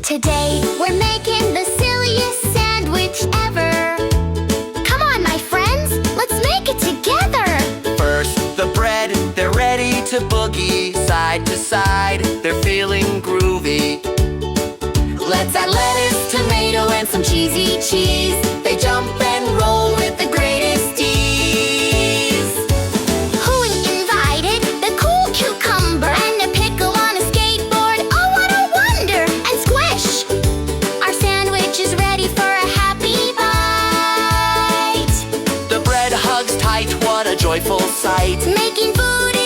Today, we're making the silliest sandwich ever. Come on, my friends, let's make it together. First, the bread, they're ready to boogie. Side to side, they're feeling groovy. Let's add lettuce, tomato, and some cheesy cheese. They jump and roll with the greatest ease. Who invited the cool cucumber and a pickle on a skateboard? Oh, what a wonder! And squish! Our sandwich is ready for a happy bite. The bread hugs tight, what a joyful sight. Making food